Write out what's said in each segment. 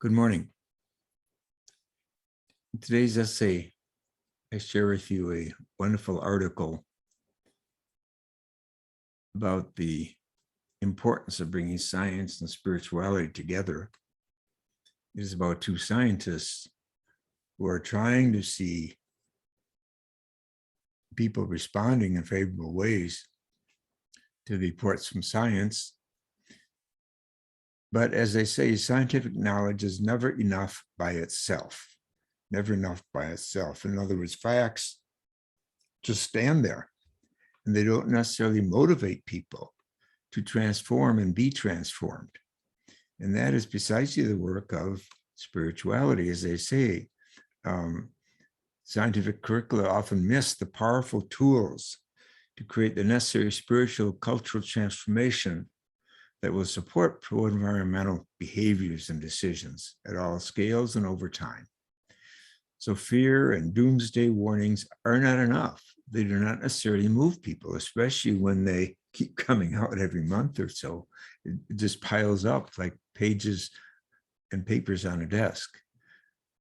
Good morning. In today's essay, I share with you a wonderful article about the importance of bringing science and spirituality together. It is about two scientists who are trying to see people responding in favorable ways to the reports from science. But as they say, scientific knowledge is never enough by itself. Never enough by itself. In other words, facts just stand there and they don't necessarily motivate people to transform and be transformed. And that is precisely the work of spirituality. As they say, scientific curricula often miss the powerful tools to create the necessary spiritual cultural transformation that will support pro-environmental behaviors and decisions at all scales and over time. So fear and doomsday warnings are not enough. They do not necessarily move people, especially when they keep coming out every month or so. It just piles up like pages and papers on a desk.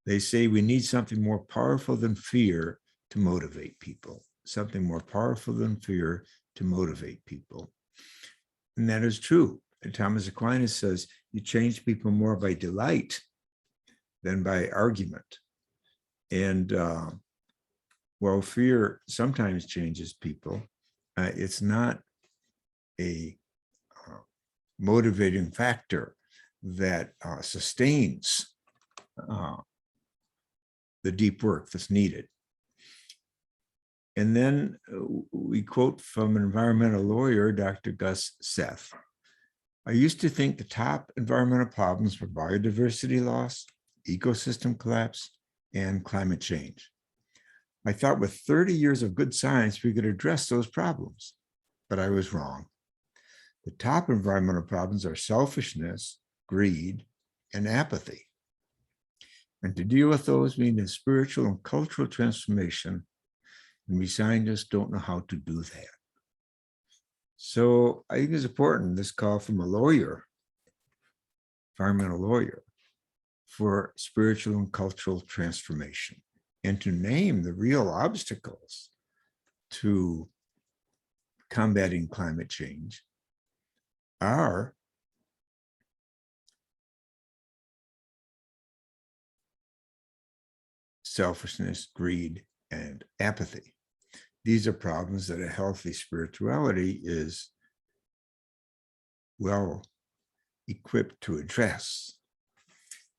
They say we need something more powerful than fear to motivate people, something more powerful than fear to motivate people. And that is true. Thomas Aquinas says you change people more by delight than by argument. And while fear sometimes changes people, it's not a motivating factor that sustains the deep work that's needed. And then we quote from an environmental lawyer, Dr. Gus Seth. I used to think the top environmental problems were biodiversity loss, ecosystem collapse, and climate change. I thought with 30 years of good science, we could address those problems, but I was wrong. The top environmental problems are selfishness, greed, and apathy. And to deal with those, we need a spiritual and cultural transformation, and we scientists don't know how to do that. So I think it's important, this call from a lawyer, environmental lawyer, for spiritual and cultural transformation, and to name the real obstacles to combating climate change are selfishness, greed, and apathy. These are problems that a healthy spirituality is well equipped to address.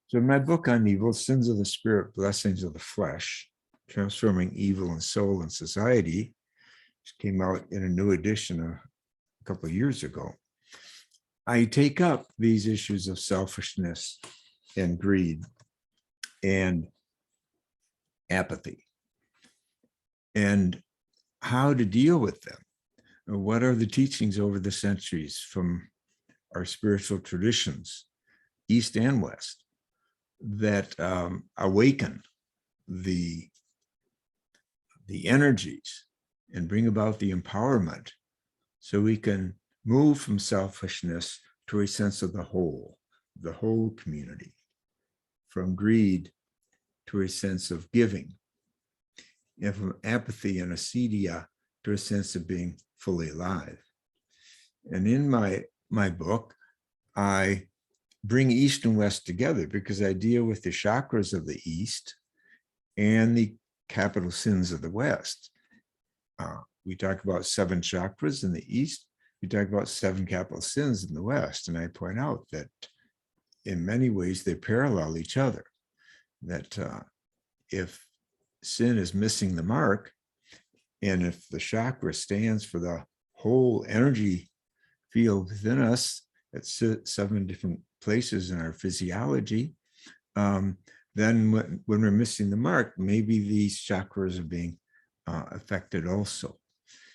So in my book on evil, Sins of the Spirit, Blessings of the Flesh, Transforming Evil in Soul and Society, which came out in a new edition a couple of years ago, I take up these issues of selfishness and greed and apathy and how to deal with them. What are the teachings over the centuries from our spiritual traditions, East and West, that awaken the energies and bring about the empowerment so we can move from selfishness to a sense of the whole community, from greed to a sense of giving, and from apathy and acedia to a sense of being fully alive. And in my book, I bring East and West together because I deal with the chakras of the East and the capital sins of the West. We talk about 7 chakras in the East. We talk about 7 capital sins in the West. And I point out that in many ways, they parallel each other. That if sin is missing the mark, and if the chakra stands for the whole energy field within us at 7 different places in our physiology, then when we're missing the mark, maybe these chakras are being affected also.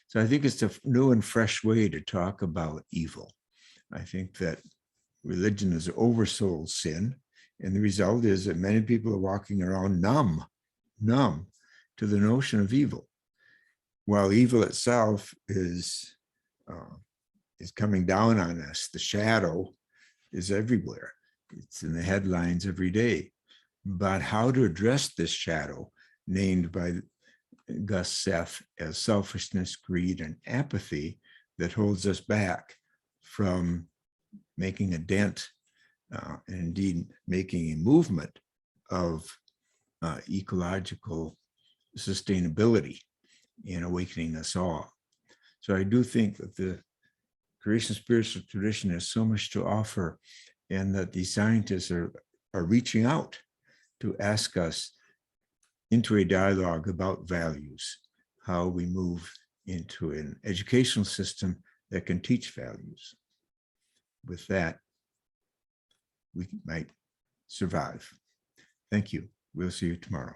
So I think it's a new and fresh way to talk about evil. I think that religion has oversold sin, and the result is that many people are walking around numb to the notion of evil, while evil itself is coming down on us. The shadow is everywhere. It's in the headlines every day. But how to address this shadow, named by Gus Seth as selfishness, greed, and apathy, that holds us back from making a dent and indeed making a movement of ecological sustainability in awakening us all. So I do think that the creation spiritual tradition has so much to offer, and that these scientists are reaching out to ask us into a dialogue about values, how we move into an educational system that can teach values. With that, we might survive. Thank you. We'll see you tomorrow.